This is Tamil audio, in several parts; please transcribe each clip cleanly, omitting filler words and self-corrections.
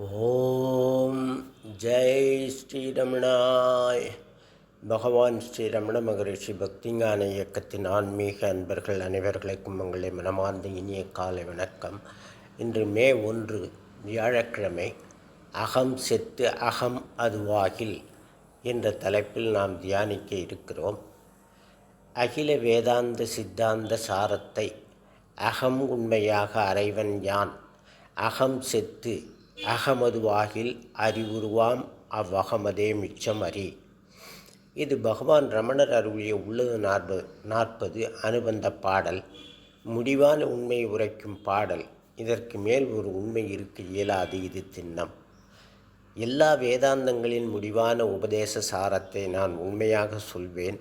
ஓம் ஜெய் ஸ்ரீரமணாய். பகவான் ஸ்ரீரமண மகரிஷி பக்திஞான இயக்கத்தின் ஆன்மீக அன்பர்கள் அனைவர்களுக்கும் உங்களை மனமார்ந்த இனிய காலை வணக்கம். இன்று மே 1 வியாழக்கிழமை. அகம் செத்து அகம் அதுவாகில் என்ற தலைப்பில் நாம் தியானிக்க இருக்கிறோம். அகில வேதாந்த சித்தாந்த சாரத்தை அகம் உண்மையாக அறைவன் யான், அகம் செத்து அகமதுவாகில் அறிவுருவாம் அவ்வகமதே மிச்சம் அறி. இது பகவான் ரமணர் அருளிய உள்ளது 40 அனுபந்த பாடல். முடிவான உண்மையை உரைக்கும் பாடல். இதற்கு மேல் ஒரு உண்மை இருக்க இயலாது. இது திண்ணம். எல்லா வேதாந்தங்களின் முடிவான உபதேச சாரத்தை நான் உண்மையாக சொல்வேன்.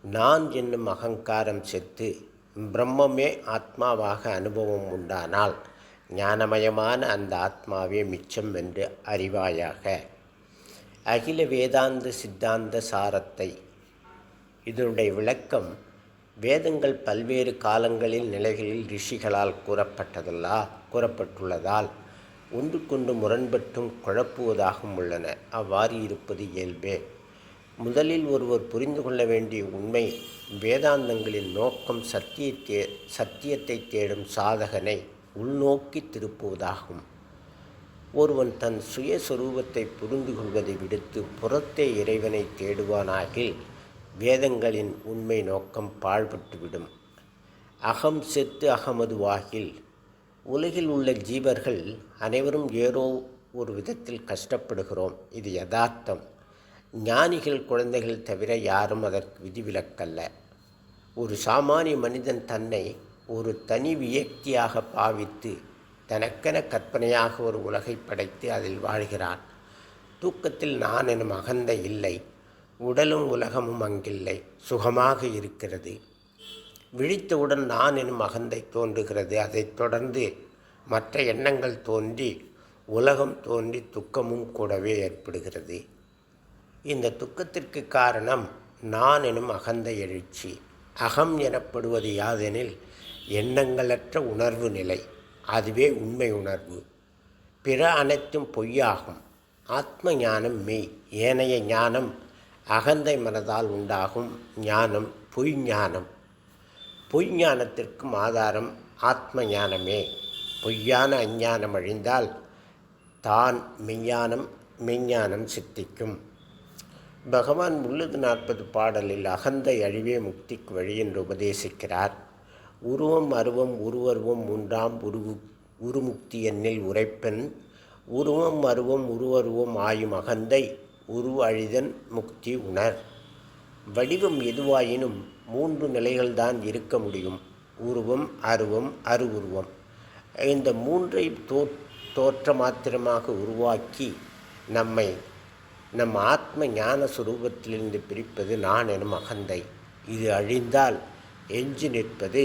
நான் என்னும் அகங்காரம் செத்து பிரம்மமே ஆத்மாவாக அனுபவம் உண்டானால் ஞானமயமான அந்த ஆத்மாவே மிச்சம் என்று அறிவாயாக. அகில வேதாந்த சித்தாந்த சாரத்தை. இதனுடைய விளக்கம் வேதங்கள் பல்வேறு காலங்களில் நிலைகளில் ரிஷிகளால் கூறப்பட்டுள்ளதால் ஒன்றுக்கொண்டு முரண்பட்டும் குழப்புவதாகவும் உள்ளன. அவ்வாறு இருப்பது இயல்பே. முதலில் ஒருவர் புரிந்து கொள்ள வேண்டிய உண்மை, வேதாந்தங்களின் நோக்கம் சத்தியத்தை தேடும் சாதகனை உள்நோக்கி திருப்புவதாகும். ஒருவன் தன் சுயஸ்வரூபத்தை புரிந்து கொள்வதை விடுத்து புறத்தே இறைவனை தேடுவானாகில் வேதங்களின் உண்மை நோக்கம் பாழ்பட்டுவிடும். அகம் செத்து அகமதுவாகில். உலகில் உள்ள ஜீவர்கள் அனைவரும் ஏதோ ஒரு விதத்தில் கஷ்டப்படுகிறோம். இது யதார்த்தம். ஞானிகள் குழந்தைகள் தவிர யாரும் அதற்கு விதிவிலக்கல்ல. ஒரு சாமானிய மனிதன் தன்னை ஒரு தனி வியக்தியாக பாவித்து தனக்கென கற்பனையாக ஒரு உலகை படைத்து அதில் வாழ்கிறான். தூக்கத்தில் நான் எனும் அகந்தை இல்லை. உடலும் உலகமும் அங்கில்லை, சுகமாக இருக்கிறது. விழித்தவுடன் நான் எனும் அகந்தை தோன்றுகிறது. அதைத் தொடர்ந்து மற்ற எண்ணங்கள் தோன்றி உலகம் தோன்றி துக்கமும் கூடவே ஏற்படுகிறது. இந்த துக்கத்திற்கு காரணம் நான் எனும் அகந்தை எழுச்சி. அகம் எனப்படுவது யாதெனில் எண்ணங்களற்ற உணர்வு நிலை. அதுவே உண்மை உணர்வு. பிற அனைத்தும் பொய்யாகும். ஆத்ம ஞானம் மெய். ஏனைய ஞானம் அகந்தை மனதால் உண்டாகும் ஞானம் பொய் ஞானம். பொய் ஞானத்திற்கும் ஆதாரம் ஆத்ம ஞானமே. பொய்யான அஞ்ஞானம் அழிந்தால் தான் மெய்ஞானம் சித்திக்கும். பகவான் உள்ளது 40 பாடலில் அகந்தை அழிவே முக்திக்கு வழி என்று உபதேசிக்கிறார். உருவம் அருவம் உருவருவம் மூன்றாம் உருமுக்தி என்னில் உரைப்பெண். உருவம் அருவம் உருவருவம் ஆயும் அகந்தை உரு அழிதன் முக்தி உணர். வடிவம் எதுவாயினும் 3 நிலைகள்தான் இருக்க முடியும். உருவம் அருவம் அருவுருவம். இந்த 3ஐ தோற்ற மாத்திரமாக உருவாக்கி நம்மை நம் ஆத்ம ஞான சுரூபத்திலிருந்து பிரிப்பது நான் எனும் அகந்தை. இது அழிந்தால் எஞ்சி நிற்பது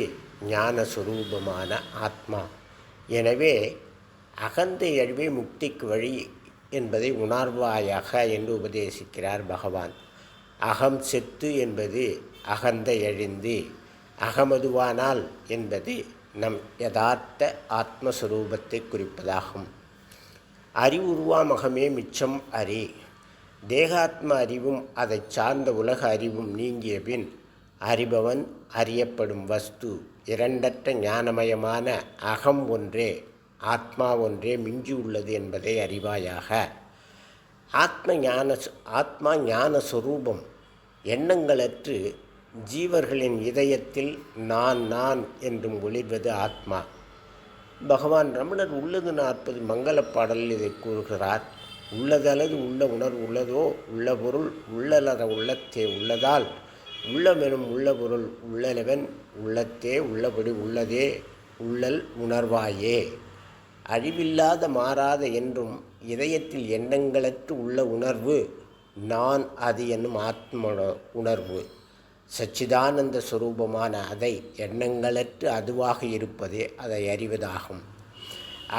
ஞான சுரூபமான ஆத்மா. எனவே அகந்தை அழிவே முக்திக்கு வழி என்பதை உணர்வாயாக என்று உபதேசிக்கிறார் பகவான். அகம் செத்து என்பது அகந்தை அழிந்து அகமதுவானால் என்பது நம் யதார்த்த ஆத்மஸ்வரூபத்தை குறிப்பதாகும். அறிவுருவாம் அகமே மிச்சம் அறி. தேகாத்ம அறிவும் அதை சார்ந்த உலக அறிவும் நீங்கிய பின் அறிபவன் அறியப்படும் வஸ்து இரண்டற்ற ஞானமயமான அகம் ஒன்றே, ஆத்மா ஒன்றே மிஞ்சி உள்ளது என்பதை அறிவாயாக. ஆத்மா ஞான சொரூபம். எண்ணங்களற்று ஜீவர்களின் இதயத்தில் நான் நான் என்றும் ஒளிர்வது ஆத்மா. பகவான் ரமணர் உள்ளது 40 மங்கள பாடலில் இதை கூறுகிறார். உள்ளதல்லது உள்ள உணர்வு உள்ளதோ உள்ள பொருள் உள்ளலற உள்ளத்தே உள்ளதால் உள்ளமெனும் உள்ள பொருள் உள்ளனவன் உள்ளத்தே உள்ளபடி உள்ளதே உள்ளல் உணர்வாயே. அழிவில்லாத மாறாத என்றும் இதயத்தில் எண்ணங்களற்று உள்ள உணர்வு நான் அது என்னும் ஆத்ம உணர்வு. சச்சிதானந்த சுரூபமான அதை எண்ணங்களற்று அதுவாக இருப்பதே அதை அறிவதாகும்.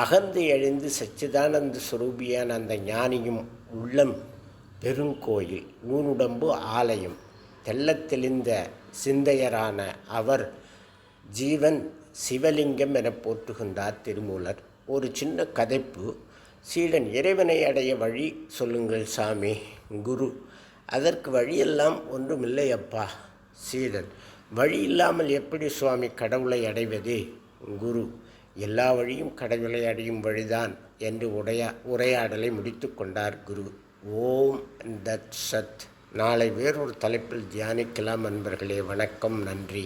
அகந்தை அழிந்து சச்சிதானந்த சுரூபியான அந்த ஞானியும் உள்ளம் பெருங்கோயில், ஊனுடம்பு ஆலயம். தெள்ளத் தெளிந்த சிந்தையரான அவர் ஜீவன் சிவலிங்கம் என போற்றுகின்றார் திருமூலர். ஒரு சின்ன கதைப்பு. சீடன், இறைவனை அடைய வழி சொல்லுங்கள் சாமி. குரு, அதற்கு வழியெல்லாம் ஒன்றுமில்லை அப்பா. சீடன், வழி இல்லாமல் எப்படி சுவாமி கடவுளை அடைவது? குரு, எல்லா வழியும் கடவுளை அடையும் வழிதான் என்று உரையாடலை முடித்து கொண்டார் குரு. ஓம் தத் சத். நாளை வேறொரு தலைப்பில் தியானிக்கலாம் அன்பர்களே. வணக்கம், நன்றி.